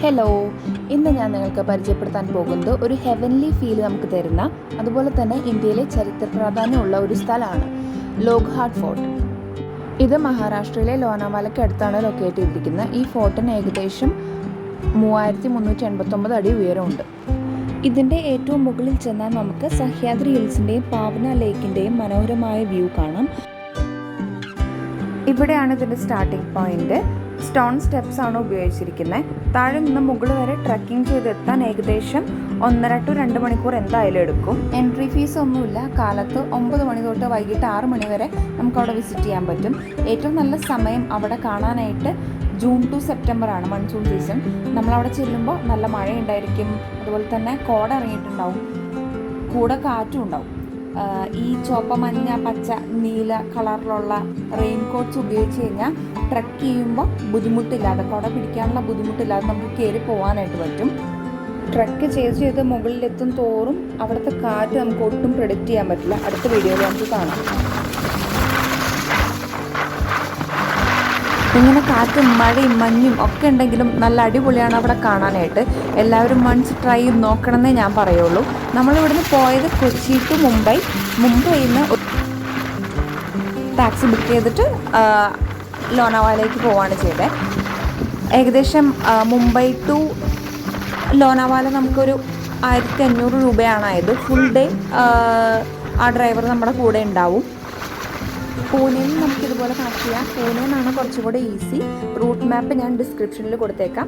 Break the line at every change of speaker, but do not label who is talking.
Hello, ഇന്ന് ഞാൻ നിങ്ങൾക്ക് പരിചയപ്പെടുത്താൻ പോകുന്നത് ഒരു ഹെവൻലി ഫീൽ നമുക്ക് തരുന്ന അതുപോലെ തന്നെ ഇന്ത്യയിലെ ചരിത്ര പ്രാധാന്യമുള്ള ഒരു സ്ഥലമാണ് ലോക്ഹാർട്ട് ഫോർട്ട്. ഇത് മഹാരാഷ്ട്രയിലെ ലോനാവാലയ്ക്ക് അടുത്താണ് ലൊക്കേറ്റ് ചെയ്തിരിക്കുന്നത്. ഈ ഫോർട്ടിന് ഏകദേശം 3389 അടി ഉയരമുണ്ട്. ഇതിൻ്റെ ഏറ്റവും മുകളിൽ ചെന്നാൽ നമുക്ക് സഹ്യാദ്രി ഹിൽസിൻ്റെയും പാവന ലേക്കിൻ്റെയും മനോഹരമായ വ്യൂ കാണാം. ഇവിടെയാണ് ഇതിൻ്റെ സ്റ്റാർട്ടിംഗ് പോയിന്റ്. സ്റ്റോൺ സ്റ്റെപ്സ് ആണ് ഉപയോഗിച്ചിരിക്കുന്നത്. താഴെ നിന്ന് മുകളിൽ വരെ ട്രക്കിംഗ് ചെയ്തെത്താൻ ഏകദേശം 1.5 to 2 മണിക്കൂർ എന്തായാലും എടുക്കും. എൻട്രി ഫീസ് ഒന്നുമില്ല. കാലത്ത് 9 മണി തൊട്ട് വൈകിട്ട് 6 മണി വരെ നമുക്കവിടെ വിസിറ്റ് ചെയ്യാൻ പറ്റും. ഏറ്റവും നല്ല സമയം അവിടെ കാണാനായിട്ട് ജൂൺ ടു സെപ്റ്റംബർ ആണ്, മൺസൂൺ സീസൺ. നമ്മളവിടെ ചെല്ലുമ്പോൾ നല്ല മഴയുണ്ടായിരിക്കും, അതുപോലെ തന്നെ കോട ഇറങ്ങിയിട്ടുണ്ടാവും, കൂടെ കാറ്റും ഉണ്ടാവും. ഈ ചുവപ്പ, മഞ്ഞ, പച്ച, നീല കളറിലുള്ള റെയിൻ കോട്ട്സ് ഉപയോഗിച്ച് കഴിഞ്ഞാൽ ട്രക്ക് ചെയ്യുമ്പോൾ ബുദ്ധിമുട്ടില്ലാതെ, കുട പിടിക്കാനുള്ള ബുദ്ധിമുട്ടില്ലാതെ നമുക്ക് കയറി പോകാനായിട്ട് പറ്റും. ട്രക്ക് ചെയ്ത് മുകളിലെത്തും തോറും അവിടുത്തെ കാറ്റ് നമുക്ക് ഒട്ടും പ്രെഡിക്റ്റ് ചെയ്യാൻ പറ്റില്ല. അടുത്ത വീഡിയോയിൽ നമുക്ക് കാണാം. ഇങ്ങനെ കാറ്റും മഴയും മഞ്ഞും ഒക്കെ ഉണ്ടെങ്കിലും നല്ല അടിപൊളിയാണ് അവിടെ കാണാനായിട്ട്. എല്ലാവരും വൺസ് ട്രൈ ചെയ്ത് നോക്കണമെന്നേ ഞാൻ പറയുള്ളൂ. നമ്മളിവിടുന്ന് പോയത് കൊച്ചി ടു മുംബൈയിൽ നിന്ന് ടാക്സി ബുക്ക് ചെയ്തിട്ട് ലോനാവാലയ്ക്ക് പോവുകയാണ് ചെയ്തത്. ഏകദേശം മുംബൈ ടു ലോനാവാല നമുക്കൊരു 1500 രൂപയാണ് ആയത്. ഫുൾ ഡേ ആ ഡ്രൈവർ നമ്മുടെ കൂടെ ഉണ്ടാവും. പൂനെയിൽ നമുക്കിതുപോലെ കണക്ട് ചെയ്യാം. പൂനെയിൽ നിന്നാണ് കുറച്ചുകൂടെ ഈസി. റൂട്ട് മാപ്പ് ഞാൻ ഡിസ്ക്രിപ്ഷനിൽ കൊടുത്തേക്കാം.